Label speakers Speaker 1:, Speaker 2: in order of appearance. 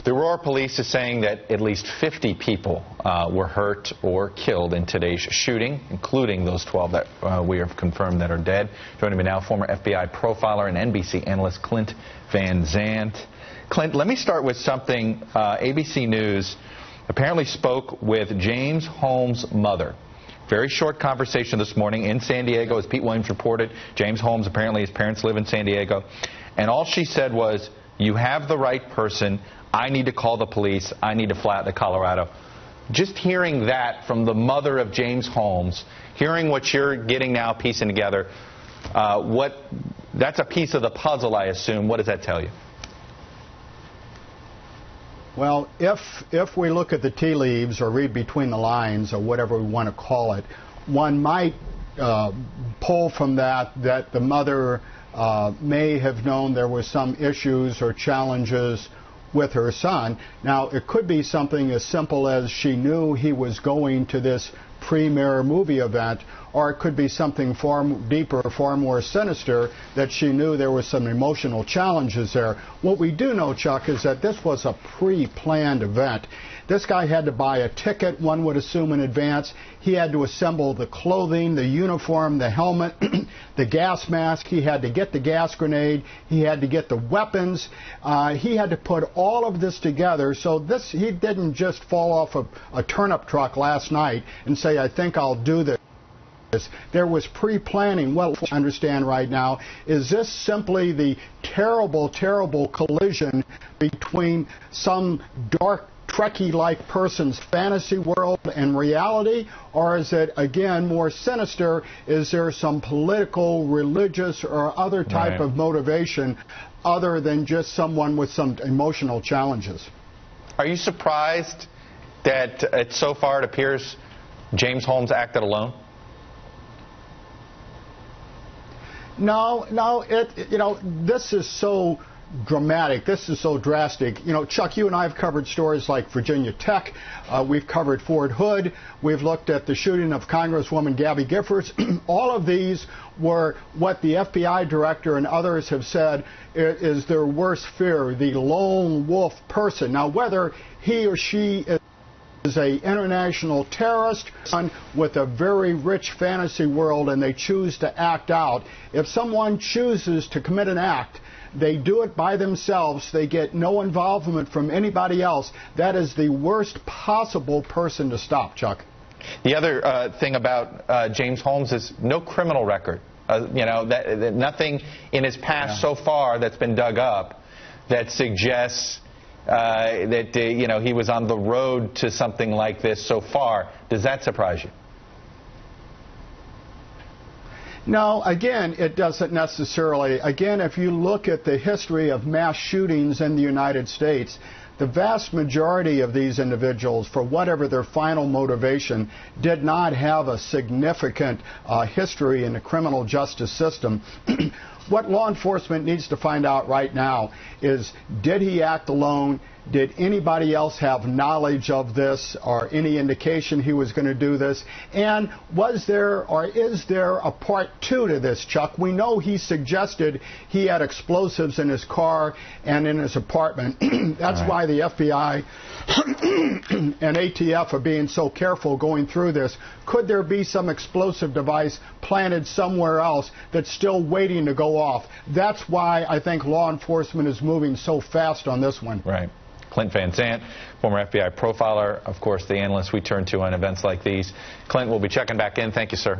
Speaker 1: The Aurora police is saying that at least 50 people were hurt or killed in today's shooting, including those 12 that we have confirmed that are dead. Joining me now, former FBI profiler and NBC analyst Clint Van Zandt. Clint, let me start with something. ABC News apparently spoke with James Holmes' mother. Very short conversation this morning in San Diego, as Pete Williams reported. James Holmes, apparently his parents live in San Diego. And all she said was, "You have the right person. I need to call the police. I need to fly out to Colorado." Just hearing that from the mother of James Holmes, hearing what you're getting now, piecing together, that's a piece of the puzzle, I assume. What does that tell you?
Speaker 2: Well, if we look at the tea leaves or read between the lines or whatever we want to call it, one might pull from that the mother may have known there were some issues or challenges with her son. Now, it could be something as simple as she knew he was going to this premiere movie event, or it could be something far deeper, far more sinister, that she knew there were some emotional challenges there. What we do know, Chuck, is that this was a pre-planned event. This guy had to buy a ticket, one would assume, in advance. He had to assemble the clothing, the uniform, the helmet, the gas mask. He had to get the gas grenade. He had to get the weapons. He had to put all of this together. So he didn't just fall off a turnip truck last night and say, "I think I'll do this." There was pre-planning. What I understand right now is this simply the terrible, terrible collision between some dark Trekkie-like person's fantasy world and reality, or is it, again, more sinister? Is there some political, religious, or other type of motivation other than just someone with some emotional challenges?
Speaker 1: Are you surprised that so far it appears James Holmes acted alone?
Speaker 2: No, this is so dramatic. This is so drastic. Chuck, you and I have covered stories like Virginia Tech. We've covered Fort Hood. We've looked at the shooting of Congresswoman Gabby Giffords. All of these were what the FBI director and others have said is their worst fear, the lone wolf person. Now, whether he or she is an international terrorist with a very rich fantasy world and they choose to act out, if someone chooses to commit an act, they do it by themselves. They get no involvement from anybody else. That is the worst possible person to stop, Chuck.
Speaker 1: The other thing about James Holmes is no criminal record. That nothing in his past so far that's been dug up that suggests that he was on the road to something like this so far. Does that surprise you?
Speaker 2: No, again, it doesn't necessarily. Again, if you look at the history of mass shootings in the United States, the vast majority of these individuals, for whatever their final motivation, did not have a significant history in the criminal justice system. What law enforcement needs to find out right now is, did he act alone? Did anybody else have knowledge of this or any indication he was going to do this? And was there or is there a part two to this, Chuck? We know he suggested he had explosives in his car and in his apartment. That's why the FBI and ATF are being so careful going through this. Could there be some explosive device planted somewhere else that's still waiting to go off? That's why I think law enforcement is moving so fast on this one.
Speaker 1: Right. Clint Van Zandt, former FBI profiler, of course, the analyst we turn to on events like these. Clint, we'll be checking back in. Thank you, sir.